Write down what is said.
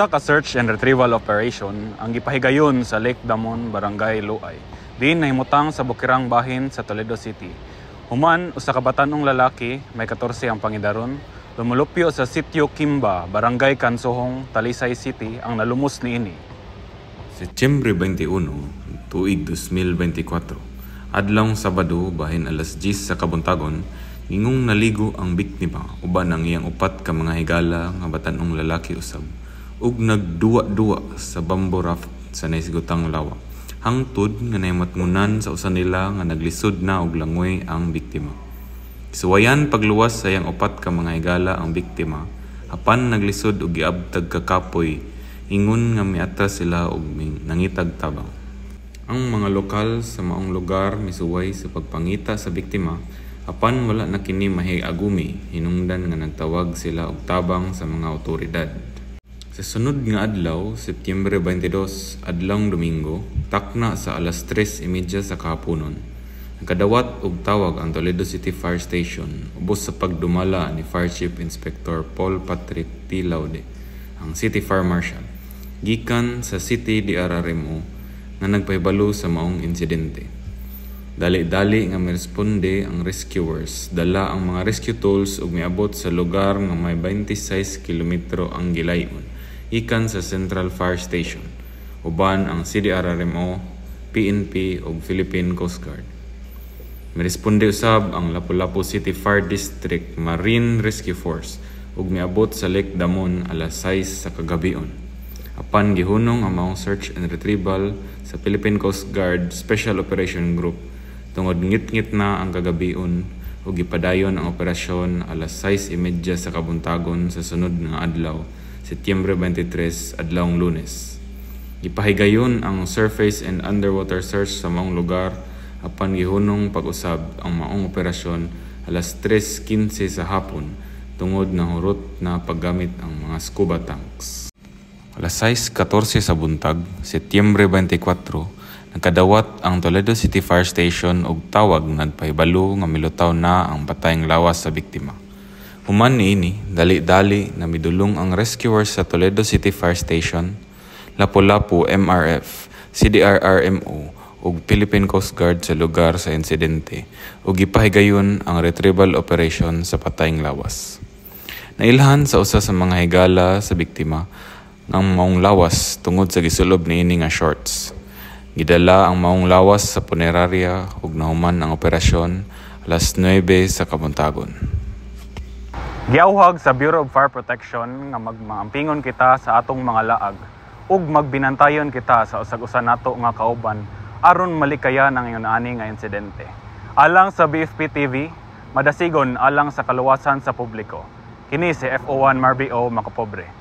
Usa ka search and retrieval operation ang gipahigayon sa Lake Damon, Barangay Luay. Diin nahimutang sa Bukirang Bahin sa Toledo City. Human, usa ka batanong lalaki, may 14 ang pangidaron, lumulupyo sa Sitio Kimba, Barangay Kansohong, Talisay City ang nalumos niini. Setyembre 21, tuig 2024. Adlawng Sabado bahin alas 10 sa kabuntagon, ngingong naligo ang biktima uban ang iyang upat ka mga higala nga batanong lalaki usab ug nagduwa-duwa sa bamboo raft sa naisgutang lawa. Hangtod nga nahimutngunan sa usa nila nga naglisod na og langoy ang biktima. Suwayan pagluwas sa iyang upat ka mga higala ang biktima, apan naglisod og giabtag ka kapoy, ingon nga miatras sila og nangitag tabang. Ang mga lokal sa maong lugar misuway sa pagpangita sa biktima, apan wala na kini mahiagumi, hinungdan nga nagtawag sila og tabang sa mga otoridad. Sa sunod nga adlaw, Setyembre 22, adlawng Domingo, takna sa alas 3:30 sa kahaponon, nagkadawat og tawag ang Toledo City Fire Station ubos sa pagdumala ni Fire Chief Inspector Paul Patrick T. Laude, ang City Fire Marshal, gikan sa City DRRMO nga nagpahibalo sa maong insidente. Dali-dali nga miresponde ang rescuers, dala ang mga rescue tools ug miabot sa lugar nga may 26 kilometro ang gilayon, ikan sa Central Fire Station, uban ang CDRRMO, PNP ug Philippine Coast Guard. Miresponde usab ang Lapu-Lapu City Fire District Marine Rescue Force ug miabot sa Lake Damon alas 6 sa kagabion. Apan gihunong ang maong search and retrieval sa Philippine Coast Guard Special Operation Group tungod ngit-ngit na ang kagabion ug gipadayon ang operasyon alas 6:30 sa kabuntagon sa sunod nga adlaw, Setyembre 23, adlawng Lunes. Gipahigayon ang surface and underwater search sa maong lugar, apan gihunong pag-usab ang maong operasyon alas 3:15 sa hapon tungod na hurot na paggamit ang mga scuba tanks. Alas 6:14 sa buntag, Setyembre 24, nagkadawat ang Toledo City Fire Station og tawag nagpahibalo nga milutaw na ang patayng lawas sa biktima. Human niini, dali-dali na midulong ang rescuers sa Toledo City Fire Station, Lapu-Lapu MRF, CDRRMO ug Philippine Coast Guard sa lugar sa insidente ug gipahigayon ang retrieval operation sa patayng lawas. Nailhan sa usa sa mga higala sa biktima ang maong lawas tungod sa gisulob niini nga shorts. Gidala ang maong lawas sa punerarya ug nahuman ang operasyon alas 9 sa kabuntagon. Giawhag sa Bureau of Fire Protection nga magmaampingon kita sa atong mga laag ug magbinantayon kita sa usag-usa nato nga kauban aron malikayan ang ingon ani nga insidente. Alang sa BFP TV, madasigon alang sa kaluwasan sa publiko. Kini si FO1 Marbio Macapobre.